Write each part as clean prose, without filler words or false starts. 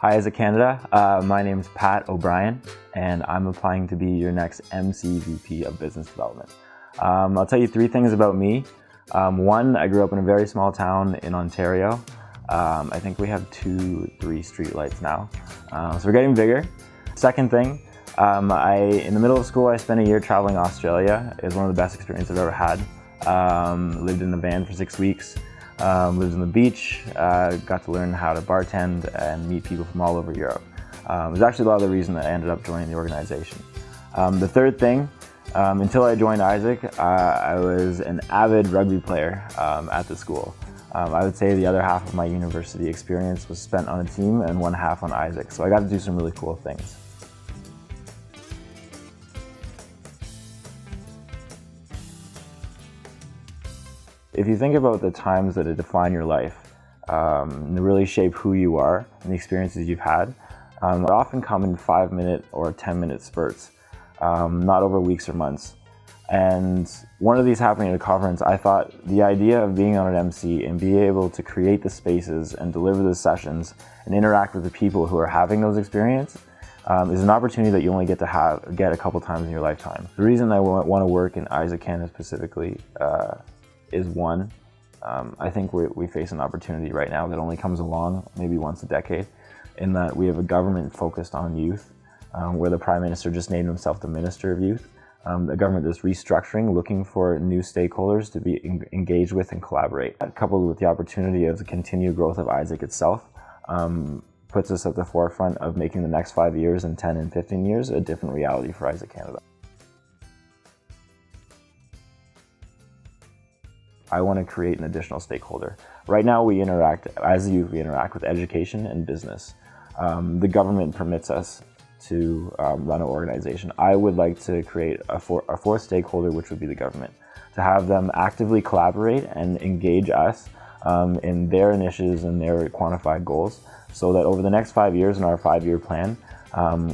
Hi, AIESEC Canada. My name's Pat O'Brien, and I'm applying to be your next MCVP of Business Development. I'll tell you 3 things about me. 1, I grew up in a very small town in Ontario. I think we have 2, 3 streetlights now, so we're getting bigger. Second thing, in the middle of school, I spent a year traveling Australia. It was one of the best experiences I've ever had. Lived in a van for 6 weeks. Lived on the beach, got to learn how to bartend and meet people from all over Europe. It was actually a lot of the reason that I ended up joining the organization. The third thing, until I joined AIESEC, I was an avid rugby player at the school. I would say the other half of my university experience was spent on a team and one half on AIESEC, so I got to do some really cool things. If you think about the times that define your life, and really shape who you are and the experiences you've had, they often come in 5-minute or 10-minute spurts, not over weeks or months. And one of these happening at a conference, I thought the idea of being on an MC and being able to create the spaces and deliver the sessions and interact with the people who are having those experiences is an opportunity that you only get a couple times in your lifetime. The reason I want to work in AIESEC Canada specifically is 1, I think we face an opportunity right now that only comes along maybe once a decade, in that we have a government focused on youth, where the Prime Minister just named himself the Minister of Youth. A government that's restructuring, looking for new stakeholders to be engaged with and collaborate. Coupled with the opportunity of the continued growth of AIESEC itself, puts us at the forefront of making the next 5 years and 10 and 15 years a different reality for AIESEC Canada. I want to create an additional stakeholder. Right now we interact, as a youth, we interact with education and business. The government permits us to run an organization. I would like to create a fourth stakeholder, which would be the government, to have them actively collaborate and engage us in their initiatives and their quantified goals, so that over the next 5 years in our 5-year plan,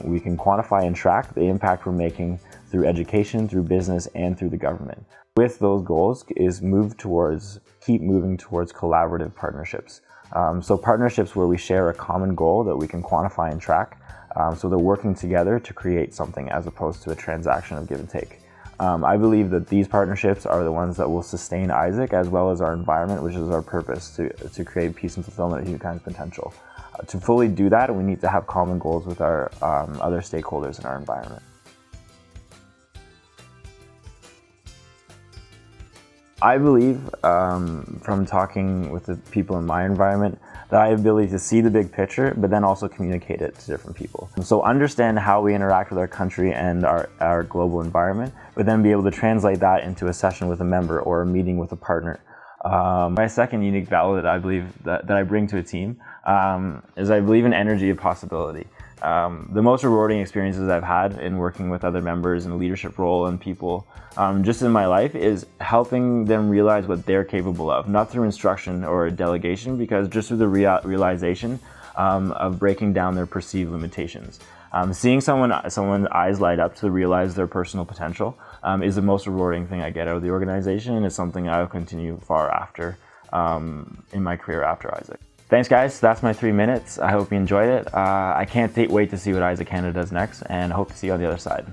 we can quantify and track the impact we're making through education, through business, and through the government. With those goals is keep moving towards collaborative partnerships. So partnerships where we share a common goal that we can quantify and track, so they're working together to create something as opposed to a transaction of give and take. I believe that these partnerships are the ones that will sustain AIESEC as well as our environment, which is our purpose, to create peace and fulfillment of humankind's potential. To fully do that, we need to have common goals with our other stakeholders in our environment. I believe, from talking with the people in my environment, that I have the ability to see the big picture, but then also communicate it to different people. So understand how we interact with our country and our global environment, but then be able to translate that into a session with a member or a meeting with a partner. My second unique value that I believe that I bring to a team is I believe in energy of possibility. The most rewarding experiences I've had in working with other members in a leadership role and people just in my life is helping them realize what they're capable of, not through instruction or delegation, because just through the realization of breaking down their perceived limitations. Seeing someone's eyes light up to realize their personal potential is the most rewarding thing I get out of the organization, and it's something I'll continue far after in my career after AIESEC. Thanks guys, that's my 3 minutes. I hope you enjoyed it. I can't wait to see what AIESEC Canada does next, and hope to see you on the other side.